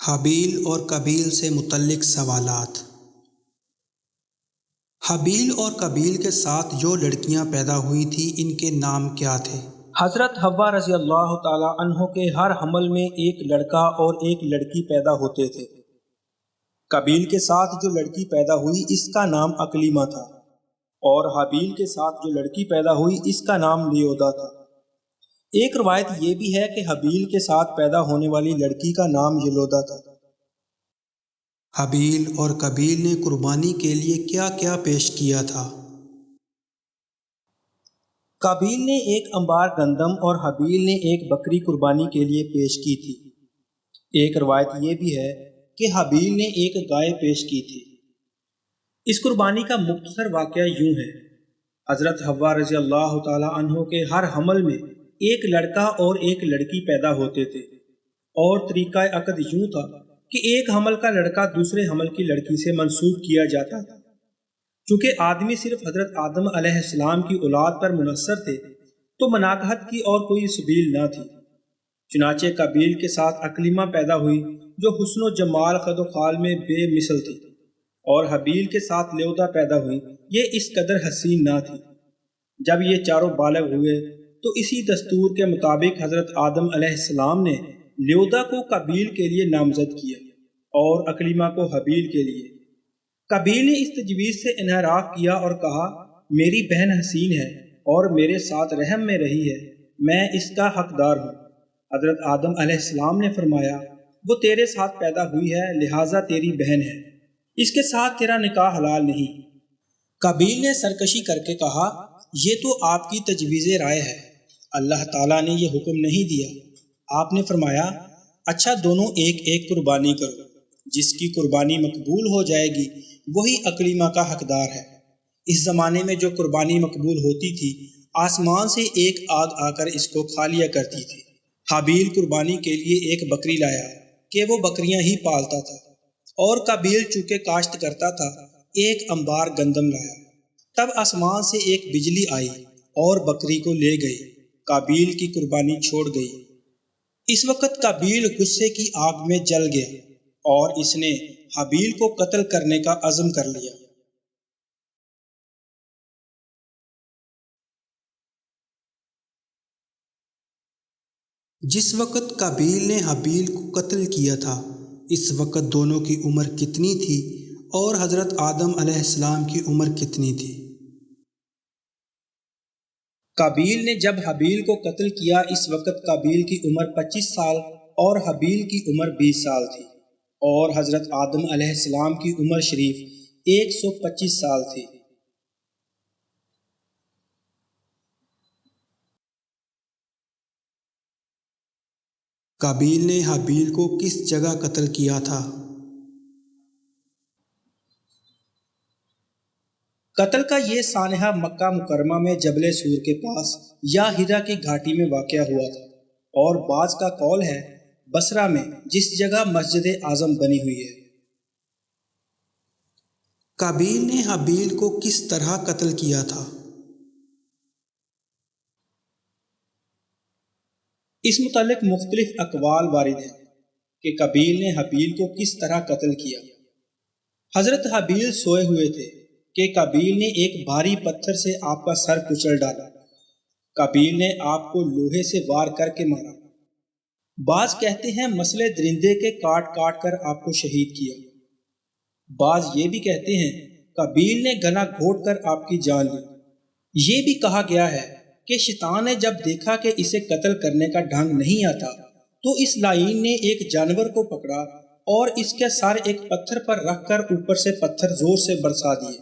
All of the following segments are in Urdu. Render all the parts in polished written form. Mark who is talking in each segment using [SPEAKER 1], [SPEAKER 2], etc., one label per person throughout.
[SPEAKER 1] حابیل اور قابیل سے متعلق سوالات۔ حابیل اور قابیل کے ساتھ جو لڑکیاں پیدا ہوئی تھیں ان کے نام کیا تھے؟
[SPEAKER 2] حضرت حوا رضی اللہ تعالی عنہ کے ہر حمل میں ایک لڑکا اور ایک لڑکی پیدا ہوتے تھے۔ قابیل کے ساتھ جو لڑکی پیدا ہوئی اس کا نام اکلیمہ تھا، اور حابیل کے ساتھ جو لڑکی پیدا ہوئی اس کا نام لیودا تھا۔ ایک روایت یہ بھی ہے کہ حابیل کے ساتھ پیدا ہونے والی لڑکی کا نام یلودا تھا۔
[SPEAKER 1] حابیل اور قابیل نے قربانی کے لیے کیا کیا پیش کیا تھا؟
[SPEAKER 2] قابیل نے ایک انبار گندم اور حابیل نے ایک بکری قربانی کے لیے پیش کی تھی۔ ایک روایت یہ بھی ہے کہ حابیل نے ایک گائے پیش کی تھی۔ اس قربانی کا مختصر واقعہ یوں ہے۔ حضرت حوا رضی اللہ تعالی عنہ کے ہر حمل میں ایک لڑکا اور ایک لڑکی پیدا ہوتے تھے، اور طریقہ عقد یوں تھا کہ ایک حمل کا لڑکا دوسرے حمل کی لڑکی سے منسوب کیا جاتا تھا۔ چونکہ آدمی صرف حضرت آدم علیہ السلام کی اولاد پر منحصر تھے تو مناکحت کی اور کوئی سبیل نہ تھی۔ چنانچہ قابیل کے ساتھ اکلیمہ پیدا ہوئی جو حسن و جمال خد و خال میں بے مثل تھی، اور حابیل کے ساتھ لیودا پیدا ہوئی، یہ اس قدر حسین نہ تھی۔ جب یہ چاروں بالغ ہوئے تو اسی دستور کے مطابق حضرت آدم علیہ السلام نے لیودا کو قابیل کے لیے نامزد کیا اور اکلیمہ کو حابیل کے لیے۔ قابیل نے اس تجویز سے انحراف کیا اور کہا، میری بہن حسین ہے اور میرے ساتھ رحم میں رہی ہے، میں اس کا حقدار ہوں۔ حضرت آدم علیہ السلام نے فرمایا، وہ تیرے ساتھ پیدا ہوئی ہے لہٰذا تیری بہن ہے، اس کے ساتھ تیرا نکاح حلال نہیں۔ قابیل نے سرکشی کر کے کہا، یہ تو آپ کی تجویز رائے ہے، اللہ تعالیٰ نے یہ حکم نہیں دیا۔ آپ نے فرمایا، اچھا دونوں ایک ایک قربانی کرو، جس کی قربانی مقبول ہو جائے گی وہی اکلیمہ کا حقدار ہے۔ اس زمانے میں جو قربانی مقبول ہوتی تھی آسمان سے ایک آگ آ کر اس کو کھا لیا کرتی تھی۔ حابیل قربانی کے لیے ایک بکری لایا کہ وہ بکریاں ہی پالتا تھا، اور قابیل چونکہ کاشت کرتا تھا ایک انبار گندم لایا۔ تب آسمان سے ایک بجلی آئی اور بکری کو لے گئی، قابیل کی قربانی چھوڑ گئی۔ اس وقت قابیل غصے کی آگ میں جل گیا اور اس نے حابیل کو قتل کرنے کا عزم کر لیا۔
[SPEAKER 1] جس وقت قابیل نے حابیل کو قتل کیا تھا اس وقت دونوں کی عمر کتنی تھی اور حضرت آدم علیہ السلام کی عمر کتنی تھی؟
[SPEAKER 2] قابیل نے جب حابیل کو قتل کیا اس وقت قابیل کی عمر 25 سال اور حابیل کی عمر 20 سال تھی، اور حضرت آدم علیہ السلام کی عمر شریف 125 سال تھی۔
[SPEAKER 1] قابیل نے حابیل کو کس جگہ قتل کیا تھا؟
[SPEAKER 2] قتل کا یہ سانحہ مکہ مکرمہ میں جبل سور کے پاس یا ہرا کی گھاٹی میں واقع ہوا تھا، اور بعض کا قول ہے بصرہ میں جس جگہ مسجد اعظم بنی ہوئی ہے۔
[SPEAKER 1] قابیل نے حابیل کو کس طرح قتل کیا تھا؟
[SPEAKER 2] اس متعلق مختلف اقوال وارد ہیں کہ قابیل نے حابیل کو کس طرح قتل کیا۔ حضرت حابیل سوئے ہوئے تھے کہ قابیل نے ایک بھاری پتھر سے آپ کا سر کچل ڈالا۔ قابیل نے آپ کو لوہے سے وار کر کے مارا۔ بعض کہتے ہیں مسلے درندے کے کاٹ کاٹ کر آپ کو شہید کیا۔ بعض یہ بھی کہتے ہیں قابیل نے گلا گھونٹ کر آپ کی جان لی۔ یہ بھی کہا گیا ہے کہ شیطان نے جب دیکھا کہ اسے قتل کرنے کا ڈھنگ نہیں آتا تو اس لعین نے ایک جانور کو پکڑا اور اس کے سر ایک پتھر پر رکھ کر اوپر سے پتھر زور سے برسا دیے،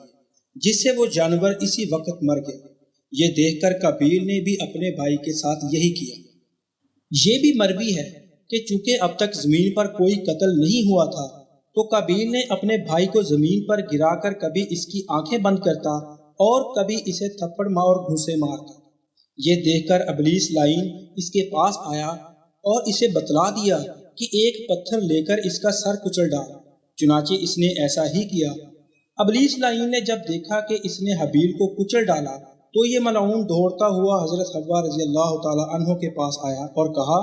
[SPEAKER 2] جس سے وہ جانور اسی وقت مر گیا۔ یہ دیکھ کر قابیل نے بھی اپنے بھائی کے ساتھ یہی کیا۔ یہ بھی مروی ہے کہ چونکہ اب تک زمین پر کوئی قتل نہیں ہوا تھا تو قابیل نے اپنے بھائی کو زمین پر گرا کر کبھی اس کی آنکھیں بند کرتا اور کبھی اسے تھپڑ اور گھوسے مارتا۔ یہ دیکھ کر ابلیس لعین اس کے پاس آیا اور اسے بتلا دیا کہ ایک پتھر لے کر اس کا سر کچل ڈال۔ چنانچہ اس نے ایسا ہی کیا۔ ابلیس لعین نے جب دیکھا کہ اس نے حابیل کو کچل ڈالا تو یہ ملعون دوڑتا ہوا حضرت حوا رضی اللہ تعالی عنہ کے پاس آیا اور کہا،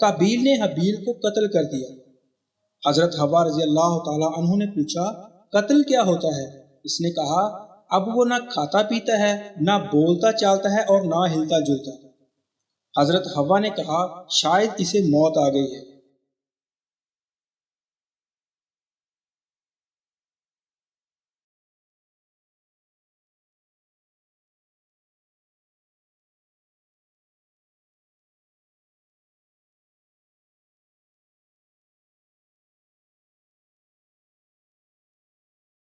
[SPEAKER 2] قابیل نے حابیل کو قتل کر دیا۔ حضرت حوا رضی اللہ تعالیٰ عنہ نے پوچھا قتل کیا ہوتا ہے؟ اس نے کہا اب وہ نہ کھاتا پیتا ہے، نہ بولتا چالتا ہے اور نہ ہلتا جلتا۔ حضرت حوا نے کہا شاید اسے موت آ گئی ہے۔